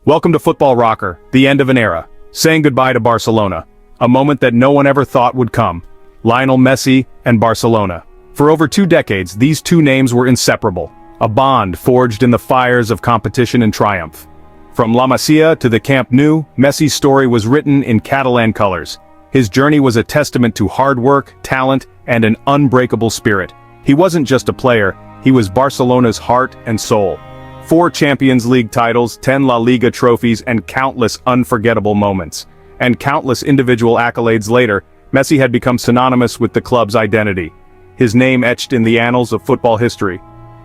Welcome to Football Rocker, the end of an era. Saying goodbye to Barcelona. A moment that no one ever thought would come. Lionel Messi and Barcelona. For over 2 decades, these two names were inseparable. A bond forged in the fires of competition and triumph. From La Masia to the Camp Nou, Messi's story was written in Catalan colors. His journey was a testament to hard work, talent, and an unbreakable spirit. He wasn't just a player, he was Barcelona's heart and soul. 4 Champions League titles, 10 La Liga trophies, and countless unforgettable moments. And countless individual accolades later, Messi had become synonymous with the club's identity. His name etched in the annals of football history.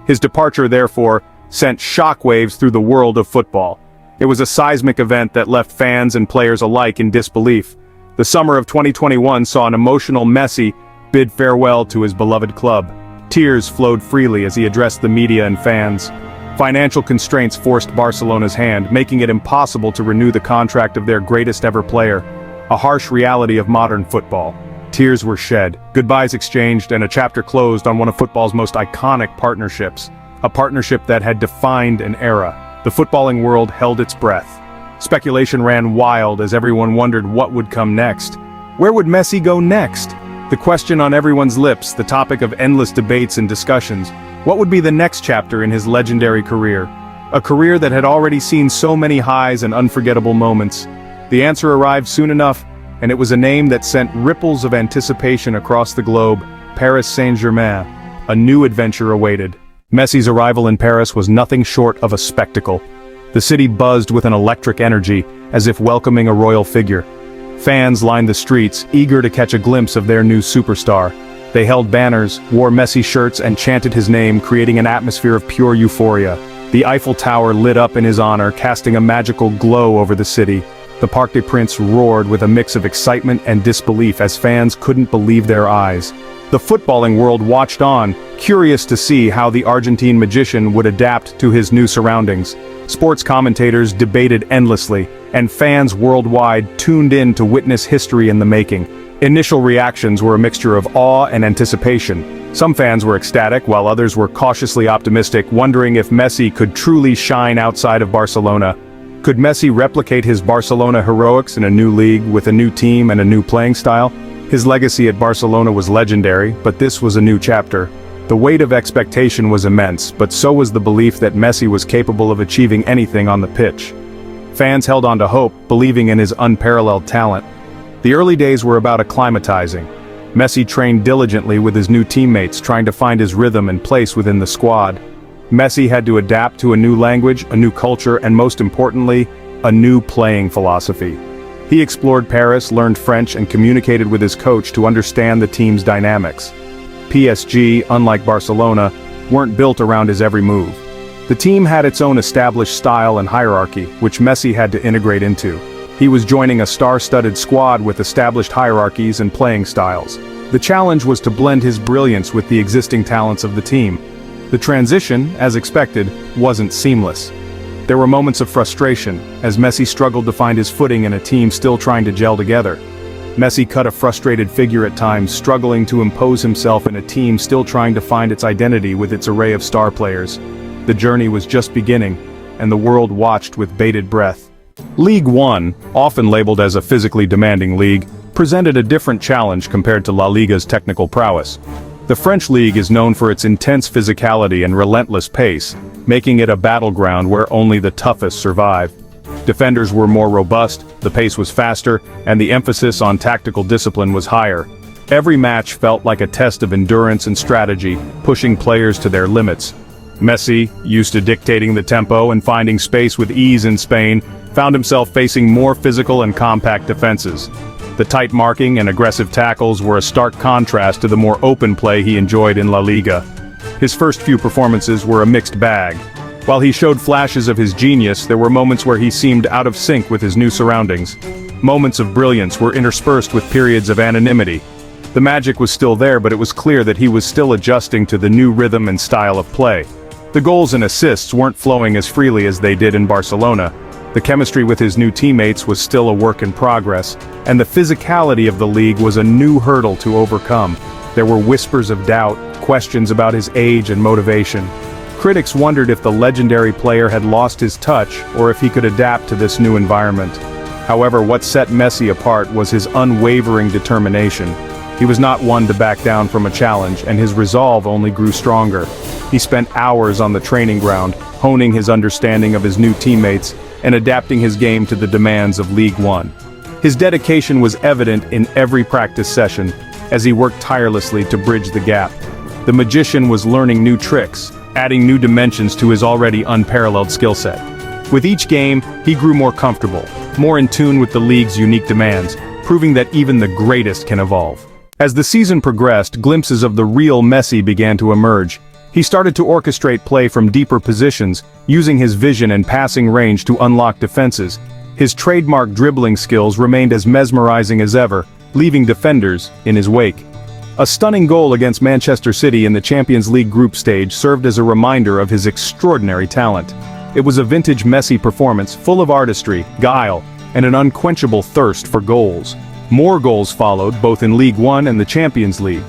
His departure, therefore, sent shockwaves through the world of football. It was a seismic event that left fans and players alike in disbelief. The summer of 2021 saw an emotional Messi bid farewell to his beloved club. Tears flowed freely as he addressed the media and fans. Financial constraints forced Barcelona's hand, making it impossible to renew the contract of their greatest ever player. A harsh reality of modern football. Tears were shed, goodbyes exchanged, and a chapter closed on one of football's most iconic partnerships. A partnership that had defined an era. The footballing world held its breath. Speculation ran wild as everyone wondered what would come next. Where would Messi go next? The question on everyone's lips, the topic of endless debates and discussions. What would be the next chapter in his legendary career? A career that had already seen so many highs and unforgettable moments. The answer arrived soon enough, and it was a name that sent ripples of anticipation across the globe: Paris Saint-Germain. A new adventure awaited. Messi's arrival in Paris was nothing short of a spectacle. The city buzzed with an electric energy, as if welcoming a royal figure. Fans lined the streets, eager to catch a glimpse of their new superstar. They held banners, wore Messi shirts, and chanted his name, creating an atmosphere of pure euphoria. The Eiffel Tower lit up in his honor, casting a magical glow over the city. The Parc des Princes roared with a mix of excitement and disbelief as fans couldn't believe their eyes. The footballing world watched on, curious to see how the Argentine magician would adapt to his new surroundings. Sports commentators debated endlessly, and fans worldwide tuned in to witness history in the making. Initial reactions were a mixture of awe and anticipation. Some fans were ecstatic, while others were cautiously optimistic, wondering if Messi could truly shine outside of Barcelona. Could Messi replicate his Barcelona heroics in a new league, with a new team and a new playing style? His legacy at Barcelona was legendary, but this was a new chapter. The weight of expectation was immense, but so was the belief that Messi was capable of achieving anything on the pitch. Fans held on to hope, believing in his unparalleled talent. The early days were about acclimatizing. Messi trained diligently with his new teammates, trying to find his rhythm and place within the squad. Messi had to adapt to a new language, a new culture, and most importantly, a new playing philosophy. He explored Paris, learned French, and communicated with his coach to understand the team's dynamics. PSG, unlike Barcelona, weren't built around his every move. The team had its own established style and hierarchy, which Messi had to integrate into. He was joining a star-studded squad with established hierarchies and playing styles. The challenge was to blend his brilliance with the existing talents of the team. The transition, as expected, wasn't seamless. There were moments of frustration, as Messi struggled to find his footing in a team still trying to gel together. Messi cut a frustrated figure at times, struggling to impose himself in a team still trying to find its identity with its array of star players. The journey was just beginning, and the world watched with bated breath. Ligue 1, often labeled as a physically demanding league, presented a different challenge compared to La Liga's technical prowess. The French league is known for its intense physicality and relentless pace, making it a battleground where only the toughest survive. Defenders were more robust, the pace was faster, and the emphasis on tactical discipline was higher. Every match felt like a test of endurance and strategy, pushing players to their limits. Messi, used to dictating the tempo and finding space with ease in Spain, found himself facing more physical and compact defenses. The tight marking and aggressive tackles were a stark contrast to the more open play he enjoyed in La Liga. His first few performances were a mixed bag. While he showed flashes of his genius, there were moments where he seemed out of sync with his new surroundings. Moments of brilliance were interspersed with periods of anonymity. The magic was still there, but it was clear that he was still adjusting to the new rhythm and style of play. The goals and assists weren't flowing as freely as they did in Barcelona. The chemistry with his new teammates was still a work in progress, and the physicality of the league was a new hurdle to overcome. There were whispers of doubt, questions about his age and motivation. Critics wondered if the legendary player had lost his touch or if he could adapt to this new environment. However, what set Messi apart was his unwavering determination. He was not one to back down from a challenge, and his resolve only grew stronger. He spent hours on the training ground, honing his understanding of his new teammates and adapting his game to the demands of Ligue 1. His dedication was evident in every practice session, as he worked tirelessly to bridge the gap. The magician was learning new tricks, adding new dimensions to his already unparalleled skill set. With each game, he grew more comfortable, more in tune with the league's unique demands, proving that even the greatest can evolve. As the season progressed, glimpses of the real Messi began to emerge. He started to orchestrate play from deeper positions, using his vision and passing range to unlock defenses. His trademark dribbling skills remained as mesmerizing as ever, leaving defenders in his wake. A stunning goal against Manchester City in the Champions League group stage served as a reminder of his extraordinary talent. It was a vintage Messi performance full of artistry, guile, and an unquenchable thirst for goals. More goals followed, both in Ligue 1 and the Champions League.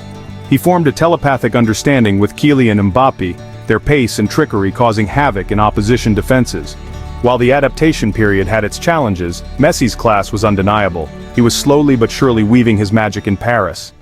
He formed a telepathic understanding with Kylian Mbappé, their pace and trickery causing havoc in opposition defenses. While the adaptation period had its challenges, Messi's class was undeniable. He was slowly but surely weaving his magic in Paris.